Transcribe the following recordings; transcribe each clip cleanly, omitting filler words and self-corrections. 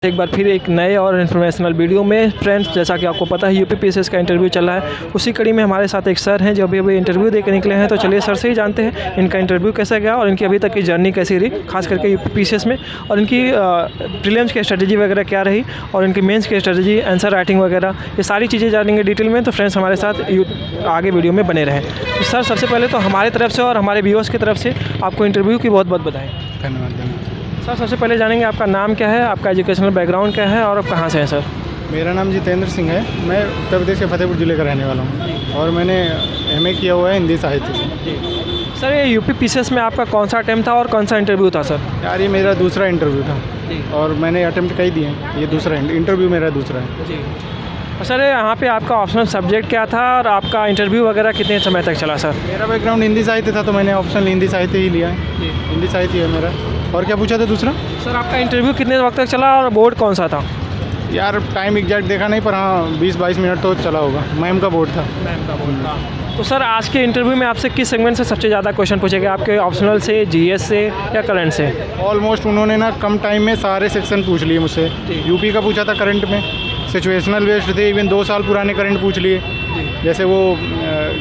एक बार फिर एक नए और इन्फॉर्मेशनल वीडियो में फ्रेंड्स, जैसा कि आपको पता है यूपी पीसीएस का इंटरव्यू चल रहा है। उसी कड़ी में हमारे साथ एक सर हैं जो अभी इंटरव्यू देकर निकले हैं। तो चलिए सर से ही जानते हैं इनका इंटरव्यू कैसा गया और इनकी अभी तक की जर्नी कैसी रही, खास करके यूपी पीसीएस में, और इनकी प्रीलिम्स की स्ट्रेटजी वगैरह क्या रही और इनकी मेंस की स्ट्रेटजी, आंसर राइटिंग वगैरह, ये सारी चीज़ें जानेंगे डिटेल में। तो फ्रेंड्स हमारे साथ आगे वीडियो में बने रहें। तो सर सबसे पहले तो हमारी तरफ से और हमारे व्यूअर्स की तरफ से आपको इंटरव्यू की बहुत बहुत बधाई। धन्यवाद। सर सबसे पहले जानेंगे आपका नाम क्या है, आपका एजुकेशनल बैकग्राउंड क्या है और आप कहाँ से हैं सर? मेरा नाम जितेंद्र सिंह है। मैं उत्तर प्रदेश के फतेहपुर ज़िले का रहने वाला हूँ और मैंने एमए किया हुआ है हिंदी साहित्य से। सर ये यूपी पीसीएस में आपका कौन सा अटैम्प्ट था और कौन सा इंटरव्यू था सर? यार ये मेरा दूसरा इंटरव्यू था और मैंने अटैम्प्ट कई दिए हैं, ये दूसरा इंटरव्यू मेरा दूसरा है जी। और सर यहाँ पे आपका ऑप्शनल सब्जेक्ट क्या था और आपका इंटरव्यू वगैरह कितने समय तक चला सर? मेरा बैकग्राउंड हिंदी साहित्य था तो मैंने ऑप्शनल हिंदी साहित्य ही लिया है। हिंदी साहित्य है मेरा। और क्या पूछा था दूसरा? सर आपका इंटरव्यू कितने वक्त तक चला और बोर्ड कौन सा था? यार टाइम एग्जैक्ट देखा नहीं, पर हाँ 20-22 मिनट तो चला होगा। मैम का बोर्ड था। मैम का बोर्ड था। तो सर आज के इंटरव्यू में आपसे किस सेगमेंट से सबसे ज़्यादा क्वेश्चन पूछे गए, आपके ऑप्शनल से, जीएस से या करंट से? ऑलमोस्ट उन्होंने ना कम टाइम में सारे सेक्शन पूछ लिए मुझसे। यूपी का पूछा था करंट में, सिचुएशनल बेस्ड थे, इवन 2 साल पुराने करंट पूछ लिए, जैसे वो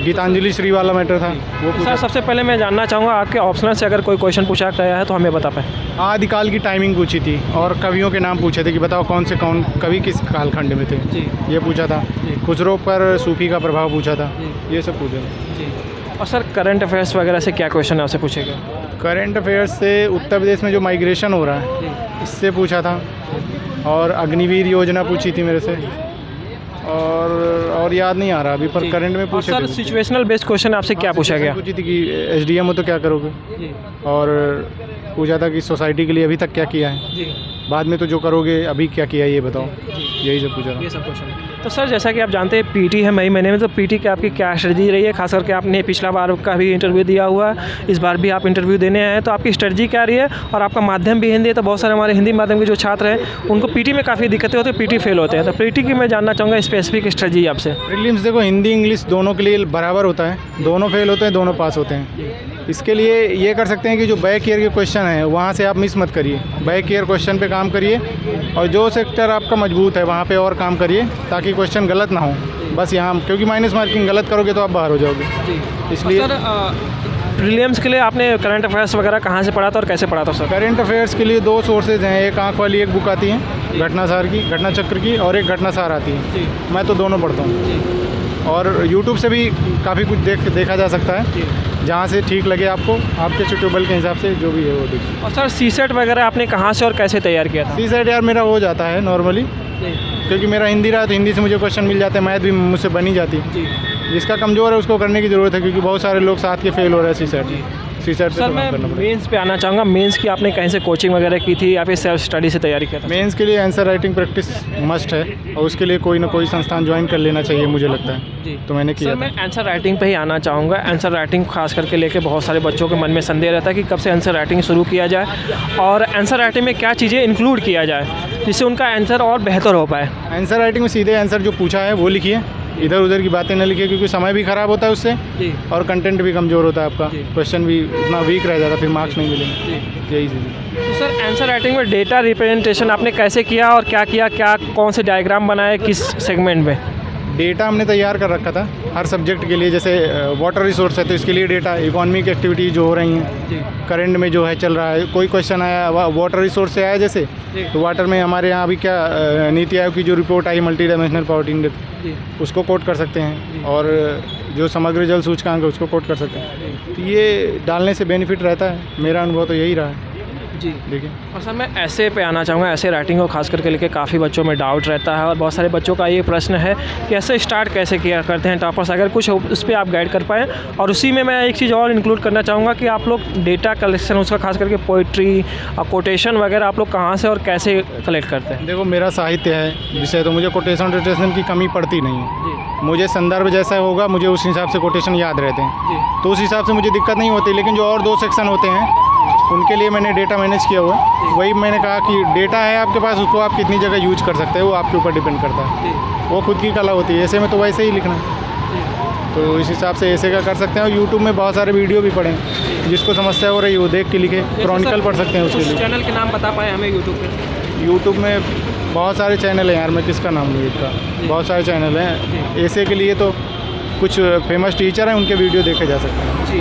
गीतांजलि श्री वाला मैटर था वो पूछा। सर सबसे पहले मैं जानना चाहूँगा आपके ऑप्शनल से अगर कोई क्वेश्चन पूछा गया है तो हमें बता पाए। आदिकाल की टाइमिंग पूछी थी और कवियों के नाम पूछे थे कि बताओ कौन कवि किस कालखंड में थे जी। ये पूछा था। खुसरो पर सूफी का प्रभाव पूछा था, ये सब पूछा जी। और सर करंट अफेयर्स वगैरह से क्या क्वेश्चन आपसे पूछे गए? करंट अफेयर्स से उत्तर प्रदेश में जो माइग्रेशन हो रहा है इससे पूछा था, और अग्निवीर योजना पूछी थी मेरे से, और याद नहीं आ रहा अभी, पर करंट में पूछे सर थे। सिचुएशनल बेस्ड क्वेश्चन आपसे क्या पूछा गया? पूछी थी कि एसडीएम हो तो क्या करोगे, और पूछा था कि सोसाइटी के लिए अभी तक क्या किया है जी, बाद में तो जो करोगे अभी क्या किया है ये बताओ। यही सब पूछा था। ये सब क्वेश्चन। तो सर जैसा कि आप जानते हैं पीटी है मई महीने में, तो पीटी की आपकी क्या स्ट्रेटजी रही है? खास करके आपने पिछला बार का भी इंटरव्यू दिया हुआ है, इस बार भी आप इंटरव्यू देने आए हैं, तो आपकी स्ट्रेटजी क्या रही है? और आपका माध्यम भी हिंदी है, तो बहुत सारे हमारे हिंदी माध्यम के जो छात्र हैं उनको पीटी में काफ़ी दिक्कतें होती है, पीटी फेल होते हैं, तो पीटी की मैं जानना चाहूँगा स्पेसिफिक स्ट्रेटजी आपसे। प्रीलिम्स देखो हिंदी इंग्लिश दोनों के लिए बराबर होता है, दोनों फेल होते हैं दोनों पास होते हैं। इसके लिए ये कर सकते हैं कि जो बैक ईयर के क्वेश्चन हैं वहाँ से आप मिस मत करिए, बैक ईयर क्वेश्चन पे काम करिए, और जो सेक्टर आपका मजबूत है वहाँ पे और काम करिए ताकि क्वेश्चन गलत ना हो। बस यहाँ क्योंकि माइनस मार्किंग गलत करोगे तो आप बाहर हो जाओगे, इसलिए। सर प्रीलिम्स के लिए आपने करंट अफेयर्स वगैरह कहाँ से पढ़ा था और कैसे पढ़ा था सर? करंट अफेयर्स के लिए 2 सोर्सेज हैं, एक आँख वाली एक बुक आती है घटनासार की, घटना चक्र की, और एक घटनासार आती है। मैं तो दोनों पढ़ता हूँ, और यूट्यूब से भी काफ़ी कुछ देखा जा सकता है, जहाँ से ठीक लगे आपको, आपके सूटेबल के हिसाब से जो भी है वो देखिए। और सर सीसेट वगैरह आपने कहाँ से और कैसे तैयार किया था? सीसेट यार मेरा हो जाता है नॉर्मली, क्योंकि मेरा हिंदी रहा तो हिंदी से मुझे क्वेश्चन मिल जाते हैं, मैथ भी मुझसे बनी जाती है। जिसका कमज़ोर है उसको करने की ज़रूरत है, क्योंकि बहुत सारे लोग साथ के फेल हो रहे हैं सीसेट। सर मैं मेंस पे आना चाहूँगा, मेंस की आपने कहीं से कोचिंग वगैरह की थी या फिर सेल्फ स्टडी से तैयारी किया था? मेंस के लिए आंसर राइटिंग प्रैक्टिस मस्ट है, और उसके लिए कोई ना कोई संस्थान ज्वाइन कर लेना चाहिए मुझे लगता है जी। तो मैंने किया। सर मैं आंसर राइटिंग पे ही आना चाहूँगा। आंसर राइटिंग खास करके लेके बहुत सारे बच्चों के मन में संदेह रहता है कि कब से आंसर राइटिंग शुरू किया जाए और आंसर राइटिंग में क्या चीज़ें इंक्लूड किया जाए जिससे उनका आंसर और बेहतर हो पाए। आंसर राइटिंग में सीधे आंसर जो पूछा है वो लिखिए, इधर उधर की बातें न लिखिए, क्योंकि समय भी ख़राब होता है उससे और कंटेंट भी कमज़ोर होता है आपका, क्वेश्चन भी उतना वीक रह जाता है, फिर मार्क्स नहीं मिलेंगे। यही चीज़। तो सर आंसर राइटिंग में डेटा रिप्रेजेंटेशन आपने कैसे किया और क्या किया, कौन से डायग्राम बनाए किस सेगमेंट में? डेटा हमने तैयार कर रखा था हर सब्जेक्ट के लिए, जैसे वाटर रिसोर्स है तो इसके लिए डेटा, इकोनॉमिक एक्टिविटी जो हो रही हैं करंट में जो है चल रहा है, कोई क्वेश्चन आया वाटर रिसोर्स से आया जैसे, तो वाटर में हमारे यहाँ अभी क्या नीति आयोग की जो रिपोर्ट आई मल्टी डायमेंशनल पॉवर्टी इंडेक्स, उसको कोट कर सकते हैं, और जो समग्र जल सूचकांक है उसको कोट कर सकते हैं। तो ये डालने से बेनिफिट रहता है, मेरा अनुभव तो यही रहा है जी। देखिए। और सर मैं ऐसे पे आना चाहूँगा, ऐसे राइटिंग को खास करके लेके काफ़ी बच्चों में डाउट रहता है और बहुत सारे बच्चों का ये प्रश्न है कि ऐसे स्टार्ट कैसे किया करते हैं टॉपर्स, अगर कुछ उस पर आप गाइड कर पाएँ। और उसी में मैं एक चीज़ और इंक्लूड करना चाहूँगा कि आप लोग डेटा कलेक्शन उसका खास करके पोइट्री और कोटेशन वगैरह आप लोग कहाँ से और कैसे कलेक्ट करते हैं? देखो मेरा साहित्य है विषय, तो मुझे कोटेशन रोटेशन की कमी पड़ती नहीं है। मुझे संदर्भ जैसा होगा मुझे उस हिसाब से कोटेशन याद रहते हैं, तो उस हिसाब से मुझे दिक्कत नहीं होती। लेकिन जो और 2 सेक्शन होते हैं उनके लिए मैंने डेटा मैनेज किया हुआ है। वही मैंने कहा कि डेटा है आपके पास, उसको आप कितनी जगह यूज कर सकते हैं वो आपके ऊपर डिपेंड करता है, वो खुद की कला होती है। ऐसे में तो वैसे ही लिखना है, तो इस हिसाब से ऐसे का कर सकते हैं। और यूट्यूब में बहुत सारे वीडियो भी पढ़े, जिसको समस्या हो रही है वो देख के लिखे। क्रॉनिकल पढ़ सकते हैं उसके लिए। चैनल के नाम बता पाए हमें यूट्यूब पे? यूट्यूब में बहुत सारे चैनल हैं यार, मैं किसका नाम लूँ इसका, बहुत सारे चैनल हैं। ऐसे के लिए तो कुछ फेमस टीचर हैं, उनके वीडियो देखे जा सकते हैं। जी।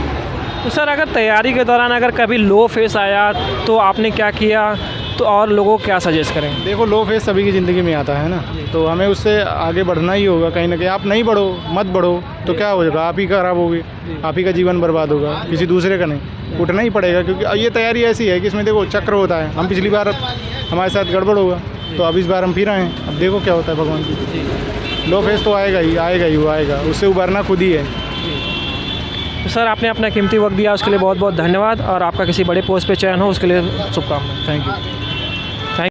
तो सर अगर तैयारी के दौरान अगर कभी लो फेस आया तो आपने क्या किया, तो और लोगों को क्या सजेस्ट करेंगे? देखो, लो फेस सभी की ज़िंदगी में आता है ना, तो हमें उससे आगे बढ़ना ही होगा कहीं ना कहीं। आप नहीं बढ़ो, मत बढ़ो तो क्या होगा, आप ही खराब होगे, आप ही का जीवन बर्बाद होगा, किसी दूसरे का नहीं। उठना ही पड़ेगा, क्योंकि ये तैयारी ऐसी है कि इसमें देखो चक्र होता है। हम पिछली बार हमारे साथ गड़बड़ होगा, तो अब इस बार हम फिर आए हैं, अब देखो क्या होता है भगवान की। लो फेस तो आएगा ही, आएगा ही, वो आएगा, उससे उभरना खुद ही है। तो सर आपने अपना कीमती वक्त दिया, उसके लिए बहुत बहुत धन्यवाद, और आपका किसी बड़े पोस्ट पे चयन हो उसके लिए शुभकामनाएं। Thank you.